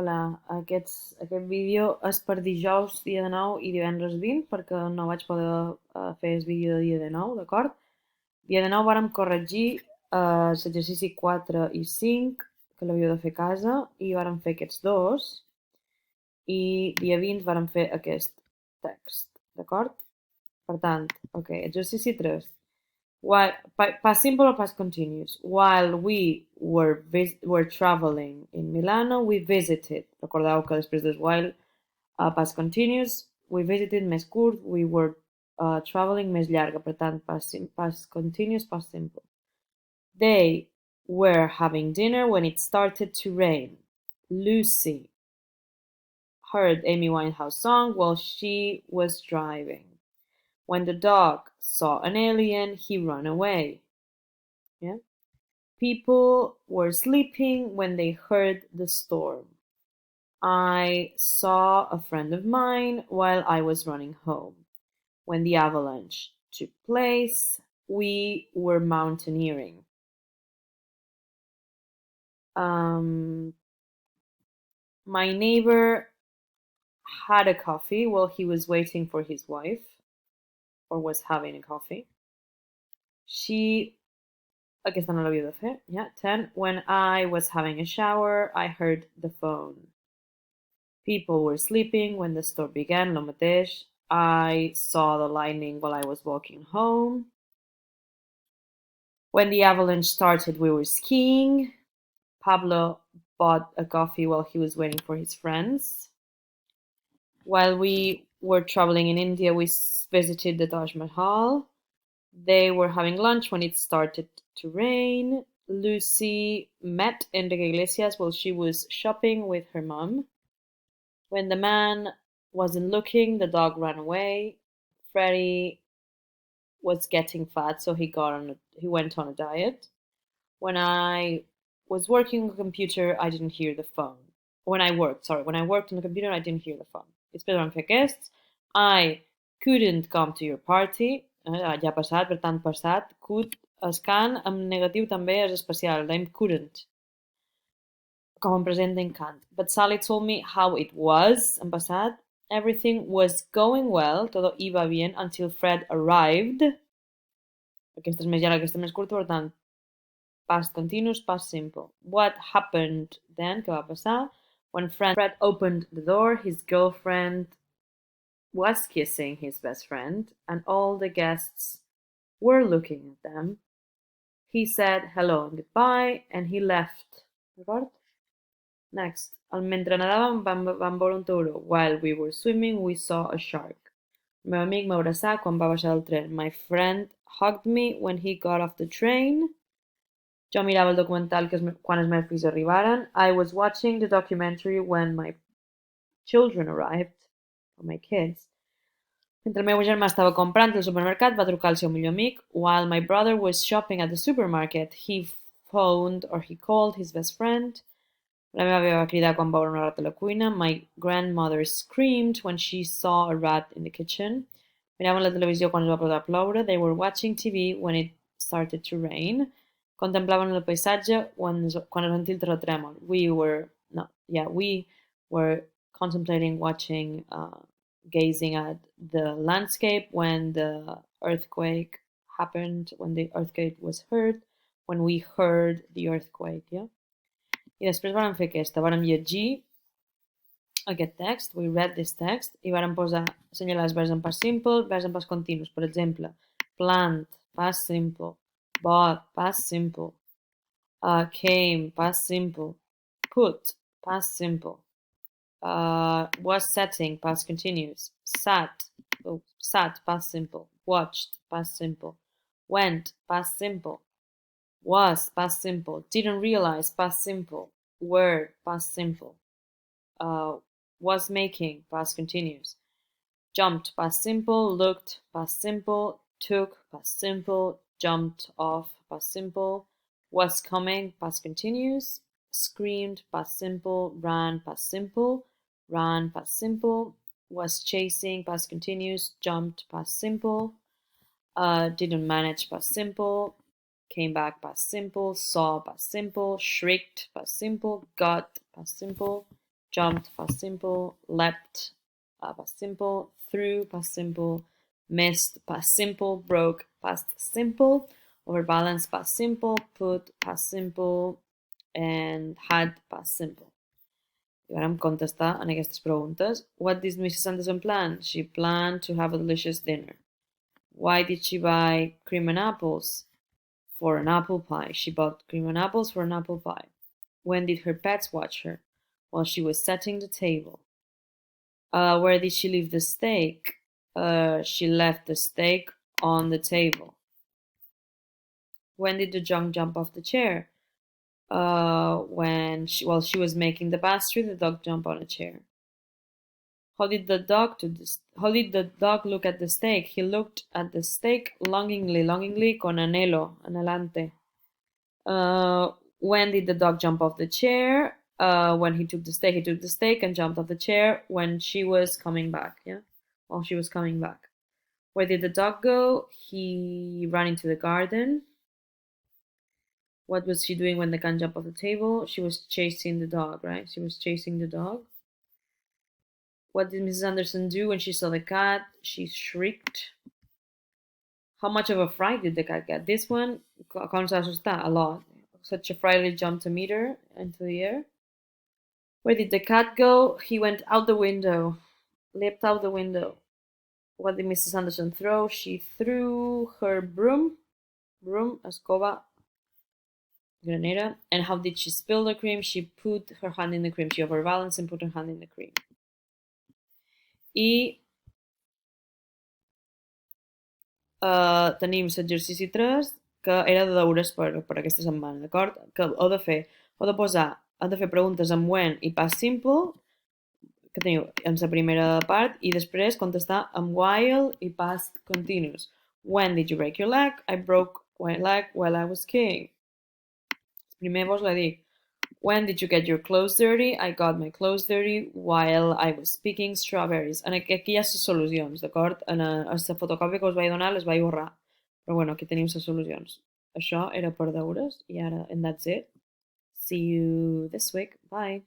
Hola, aquest vídeo és per dijous dia 19 i divendres 20 perquè no vaig poder fer el vídeo de dia 19, d'acord? Dia 19 vàrem corregir l'exercici 4 i 5, que l'havíeu de fer a casa, i vàrem fer aquests dos, i dia 20 vàrem fer aquest text, d'acord? Per tant, ok, exercici 3. While, past simple or past continuous? While we were traveling in Milano, we visited. Recordeu que després del while, past continuous, we visited més curt, we were traveling més llarga. Per tant, past continuous, past simple. They were having dinner when it started to rain. Lucy heard Amy Winehouse song while she was driving. When the dog saw an alien, he ran away. Yeah. People were sleeping when they heard the storm. I saw a friend of mine while I was running home. When the avalanche took place, we were mountaineering. My neighbor had a coffee while he was waiting for his wife, or was having a coffee. Aquesta no l'havia de fer. Yeah, 10. When I was having a shower, I heard the phone. People were sleeping when the storm began, lo mateix. I saw the lightning while I was walking home. When the avalanche started, we were skiing. Pablo bought a coffee while he was waiting for his friends. While we were traveling in India, we visited the Taj Mahal. They were having lunch when it started to rain. Lucy met Enrique Iglesias while she was shopping with her mom. When the man wasn't looking, the dog ran away. Freddie was getting fat, so he went on a diet. When I was working on the computer, I didn't hear the phone. When I worked on the computer, I didn't hear the phone. Després vam fer aquests. I couldn't come to your party. Ja passat, per tant passat. Could, es can, amb negatiu també és especial. I'm couldn't. Com en present en can't. But Sally told me how it was, en passat. Everything was going well, todo iba bien, until Fred arrived. Aquesta és més llarga, aquesta és més curta, per tant, past continuous, past simple. What happened then? Què va passar? When Fred opened the door, his girlfriend was kissing his best friend, and all the guests were looking at them. He said hello and goodbye, and he left. D'acord? Next. Mentre nedàvem vam veure un tauró. While we were swimming, we saw a shark. El meu amic m'abraçà quan va baixar del tren. My friend hugged me when he got off the train. Jo mirava el documental quan els meus fills arribaren. I was watching the documentary when my children arrived, or my kids. Mentre el meu germà estava comprant al supermercat, va trucar al seu millor amic. While my brother was shopping at the supermarket, he called his best friend. La meva àvia va cridar quan va veure una rata a la cuina. My grandmother screamed when she saw a rat in the kitchen. Miraven la televisió quan es va posar a ploure. They were watching TV when it started to rain. Contemplaven el paisatge quan es va sentir el terratrèmol. We were contemplating watching, gazing at the landscape when the earthquake happened, when the earthquake was heard, when we heard the earthquake, yeah? I després vàrem fer aquesta, vàrem llegir aquest text, we read this text, i vàrem assenyalar els verbs en past simple, verbs en past continuous. Per exemple, plant, past simple, bought, past simple, came, past simple, put, past simple, was setting, past continuous, sat, past simple, watched, past simple, went, past simple, was, past simple, didn't realize, past simple, were, past simple, was making, past continuous, jumped, past simple, looked, past simple, took, past simple, jumped off, past simple, was coming, past continuous, screamed, past simple, ran, past simple, was chasing, past continuous, jumped, past simple, didn't manage, past simple, came back, past simple, saw, past simple, shrieked, past simple, got, past simple, jumped, past simple, leapt, past simple, threw, past simple, missed, past simple, broke, past simple, overbalanced, past simple, put, past simple, and had, past simple. I ara em contestar en aquestes preguntes. What did Mrs. Anderson plan? She planned to have a delicious dinner. Why did she buy cream and apples? For an apple pie. She bought cream and apples for an apple pie. When did her pets watch her? While she was setting the table. Where did she leave the steak? She left the steak on the table. When did the dog jump off the chair? While she was making the pastry, the dog jumped on a chair. How did the dog look at the steak? He looked at the steak longingly, con anhelo, anhelante. When did the dog jump off the chair? When he took the steak and jumped off the chair when she was coming back. Yeah, while she was coming back. Where did the dog go? He ran into the garden. What was she doing when the cat jumped off the table? She was chasing the dog, right? She was chasing the dog. What did Mrs. Anderson do when she saw the cat? She shrieked. How much of a fright did the cat get? This one, ¿cuánto se asusta? A lot. Such a fright it jumped a meter into the air. Where did the cat go? He went out the window. Leapt out the window. What did Mrs. Anderson throw? She threw her broom, escoba, granera. And how did she spill the cream? She put her hand in the cream. She overbalanced and put her hand in the cream. I tenim l'exercici 3, que era de deures per aquesta setmana, d'acord? Que heu de fer preguntes amb when i past simple, que teniu en la primera part, i després contestar amb while i past continuous. When did you break your leg? I broke my leg while I was skiing. Primer vos la dic. When did you get your clothes dirty? I got my clothes dirty while I was picking strawberries. Aquí hi ha les solucions, d'acord? A la fotocòpia que us vaig donar les vaig borrar. Però bueno, aquí tenim les solucions. Això era per deures i ara, and that's it. See you this week. Bye.